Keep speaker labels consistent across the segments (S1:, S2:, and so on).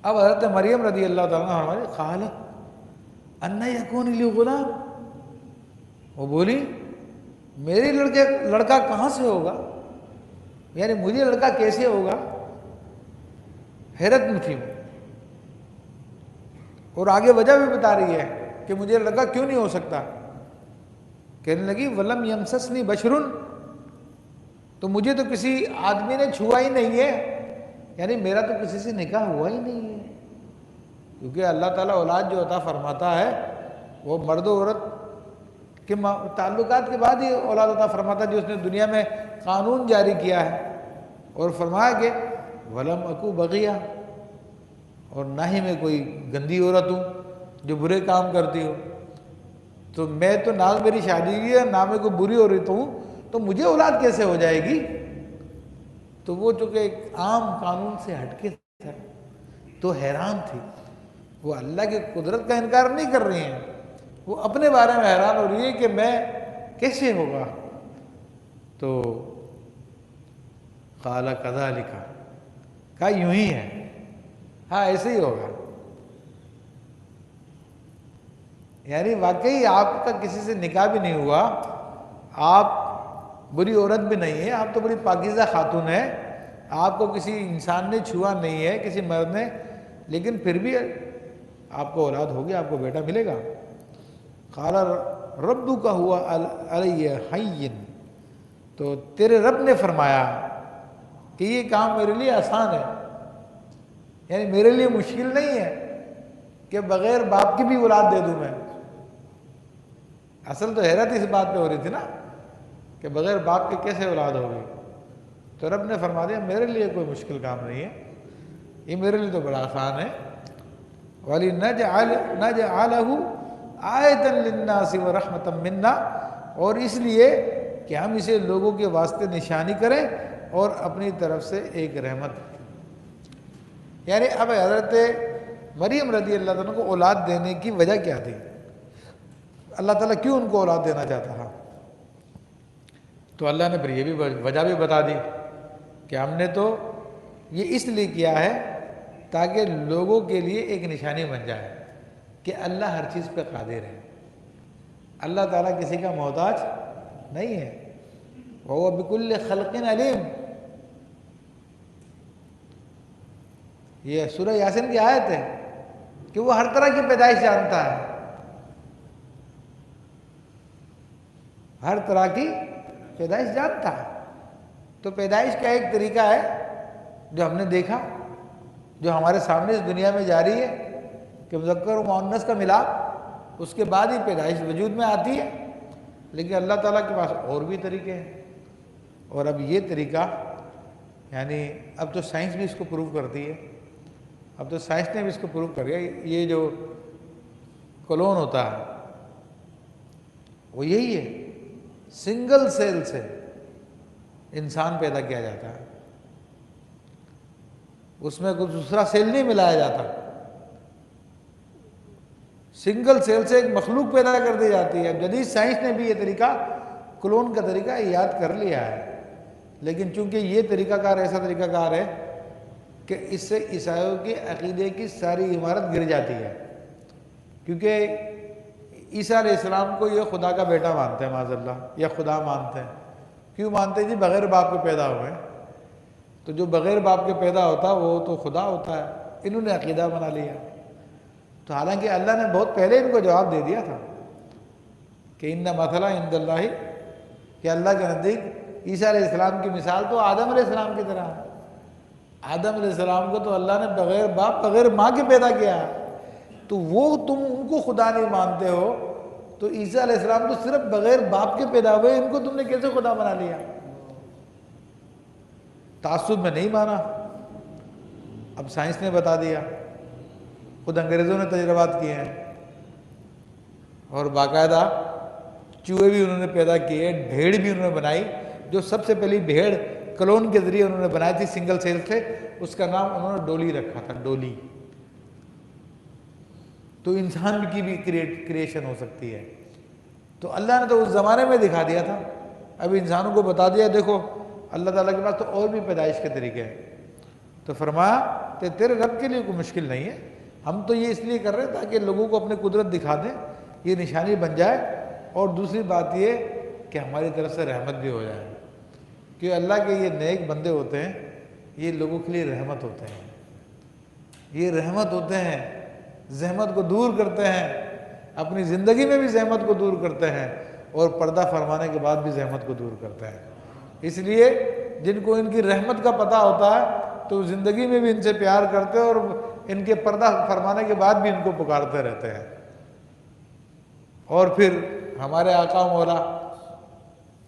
S1: اب حضرت مریم رضی اللہ تعالیٰ عنہ ہمارے قالت انا یکون لی غلام، وہ بولی میری لڑکا کہاں سے ہوگا، یعنی مجھے لڑکا کیسے ہوگا، حیرت میں تھی وہ، اور آگے وجہ بھی بتا رہی ہے کہ مجھے لڑکا کیوں نہیں ہو سکتا. کہنے لگی ولم یمسسنی بشر، تو مجھے تو کسی آدمی نے چھوا ہی نہیں ہے، یعنی میرا تو کسی سے نکاح ہوا ہی نہیں ہے. کیونکہ اللہ تعالیٰ اولاد جو عطا فرماتا ہے وہ مرد و عورت کے تعلقات کے بعد ہی اولاد عطا فرماتا ہے، جو اس نے دنیا میں قانون جاری کیا ہے. اور فرمایا کہ ولم اکو بغیہ، اور نہ ہی میں کوئی گندی عورت ہوں جو برے کام کرتی ہو، تو میں تو نہ میری شادی ہوئی ہے نہ میں کوئی بری عورت ہوں، تو مجھے اولاد کیسے ہو جائے گی. تو وہ چونکہ ایک عام قانون سے ہٹ کے تھا تو حیران تھی. وہ اللہ کی قدرت کا انکار نہیں کر رہی ہیں، وہ اپنے بارے میں حیران ہو رہی ہے کہ میں کیسے ہوگا. تو قال کذالک، کہا یوں ہی ہے، ہاں ایسے ہی ہوگا. یعنی واقعی آپ کا کسی سے نکاح بھی نہیں ہوا، آپ بری عورت بھی نہیں ہے، آپ تو بڑی پاکیزہ خاتون ہے، آپ کو کسی انسان نے چھوا نہیں ہے، کسی مرد نے، لیکن پھر بھی آپ کو اولاد ہوگی، آپ کو بیٹا ملے گا. قال ربک ہوا علی ہین، تو تیرے رب نے فرمایا کہ یہ کام میرے لیے آسان ہے، یعنی میرے لیے مشکل نہیں ہے کہ بغیر باپ کی بھی اولاد دے دوں میں. اصل تو حیرت اس بات پہ ہو رہی تھی نا کہ بغیر باپ کے کیسے اولاد ہوگی. تو رب نے فرما دیا میرے لیے کوئی مشکل کام نہیں ہے، یہ میرے لیے تو بڑا آسان ہے. وَلِنَجْعَلَهُ آیَةً لِلنَّاسِ وَرَحْمَةً مِنَّا، اور اس لیے کہ ہم اسے لوگوں کے واسطے نشانی کریں اور اپنی طرف سے ایک رحمت. یعنی اب حضرت مریم رضی اللہ عنہ کو اولاد دینے کی وجہ کیا تھی، اللہ تعالیٰ کیوں ان کو اولاد دینا چاہتا تھا. تو اللہ نے پھر یہ بھی وجہ بھی بتا دی کہ ہم نے تو یہ اس لیے کیا ہے تاکہ لوگوں کے لیے ایک نشانی بن جائے کہ اللہ ہر چیز پہ قادر ہے، اللہ تعالیٰ کسی کا محتاج نہیں ہے. وَهُوَ بِكُلِّ خَلْقٍ عَلِيمٌ، یہ سورہ یاسین کی آیت ہے کہ وہ ہر طرح کی پیدائش جانتا ہے، ہر طرح کی پیدائش جانتا ہے. تو پیدائش کا ایک طریقہ ہے جو ہم نے دیکھا، جو ہمارے سامنے اس دنیا میں جاری ہے کہ مذکر و مؤنث کا ملاپ، اس کے بعد ہی پیدائش وجود میں آتی ہے. لیکن اللہ تعالیٰ کے پاس اور بھی طریقے ہیں، اور اب یہ طریقہ یعنی اب تو سائنس بھی اس کو پروو کرتی ہے، اب تو سائنس نے بھی اس کو پروو کر دیا. یہ جو کلون ہوتا ہے وہ یہی ہے، سنگل سیل سے انسان پیدا کیا جاتا ہے، اس میں کوئی دوسرا سیل نہیں ملایا جاتا، سنگل سیل سے ایک مخلوق پیدا کر دی جاتی ہے. جدید سائنس نے بھی یہ طریقہ کلون کا طریقہ ایجاد کر لیا ہے، لیکن چونکہ یہ طریقہ کار ایسا طریقہ کار ہے کہ اس سے عیسائیوں کے عقیدے کی ساری عمارت گر جاتی ہے. کیونکہ عیسیٰ علیہ السلام کو یہ خدا کا بیٹا مانتے ہیں معاذ اللہ، یا خدا مانتے ہیں. کیوں مانتے ہیں جی؟ بغیر باپ کے پیدا ہوئے، تو جو بغیر باپ کے پیدا ہوتا وہ تو خدا ہوتا ہے، انہوں نے عقیدہ بنا لیا. تو حالانکہ اللہ نے بہت پہلے ان کو جواب دے دیا تھا کہ ان مثل عند اللہ، کہ اللہ کے نزدیک عیسیٰ علیہ السلام کی مثال تو آدم علیہ السلام کی طرح ہے. آدم علیہ السلام کو تو اللہ نے بغیر باپ بغیر ماں کے پیدا کیا ہے، تو وہ تم ان کو خدا نہیں مانتے ہو، تو عیسیٰ علیہ السلام تو صرف بغیر باپ کے پیدا ہوئے، ان کو تم نے کیسے خدا بنا لیا؟ تعصب میں نہیں مانا. اب سائنس نے بتا دیا، خود انگریزوں نے تجربات کیے ہیں، اور باقاعدہ چوہے بھی انہوں نے پیدا کیے، بھیڑ بھی انہوں نے بنائی. جو سب سے پہلی بھیڑ کلون کے ذریعے انہوں نے بنائی تھی سنگل سیل سے، اس کا نام انہوں نے ڈولی رکھا تھا، ڈولی. تو انسان کی بھی کریشن ہو سکتی ہے. تو اللہ نے تو اس زمانے میں دکھا دیا تھا، اب انسانوں کو بتا دیا دیکھو اللہ تعالیٰ کے پاس تو اور بھی پیدائش کے طریقے ہیں. تو فرمایا تو تیرے رب کے لیے کوئی مشکل نہیں ہے، ہم تو یہ اس لیے کر رہے ہیں تاکہ لوگوں کو اپنی قدرت دکھا دیں، یہ نشانی بن جائے، اور دوسری بات یہ کہ ہماری طرف سے رحمت بھی ہو جائے، کہ اللہ کے یہ نیک بندے ہوتے ہیں، یہ لوگوں کے لیے رحمت ہوتے ہیں، یہ رحمت ہوتے ہیں، زحمت کو دور کرتے ہیں، اپنی زندگی میں بھی زحمت کو دور کرتے ہیں، اور پردہ فرمانے کے بعد بھی زحمت کو دور کرتے ہیں۔ اس لیے جن کو ان کی رحمت کا پتہ ہوتا ہے تو زندگی میں بھی ان سے پیار کرتے ہیں، اور ان کے پردہ فرمانے کے بعد بھی ان کو پکارتے رہتے ہیں۔ اور پھر ہمارے آقا و مولا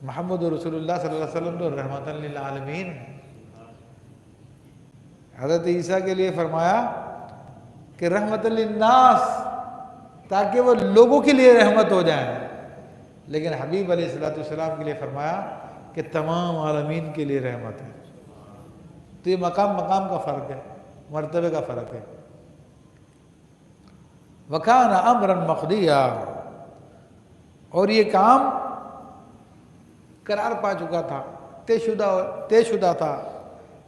S1: محمد رسول اللہ صلی اللہ علیہ وسلم تو رحمت للعالمین ہیں۔ حضرت عیسیٰ کے لیے فرمایا کہ رحمت للناس، تاکہ وہ لوگوں کے لیے رحمت ہو جائیں، لیکن حبیب علیہ السلام کے لیے فرمایا کہ تمام عالمین کے لیے رحمت ہے۔ تو یہ مقام کا فرق ہے، مرتبے کا فرق ہے۔ وَكَانَ أَمْرًا مَقْضِيًّا، اور یہ کام قرار پا چکا تھا، طے شدہ تھا،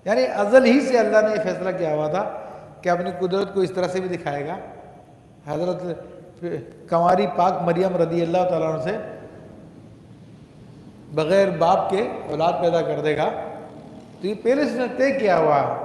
S1: یعنی ازل ہی سے اللہ نے یہ فیصلہ کیا ہوا تھا کہ اپنی قدرت کو اس طرح سے بھی دکھائے گا۔ حضرت کنواری پاک مریم رضی اللہ تعالیٰ عنہ سے بغیر باپ کے اولاد پیدا کر دے گا، تو یہ پہلے سے طے کیا ہوا ہے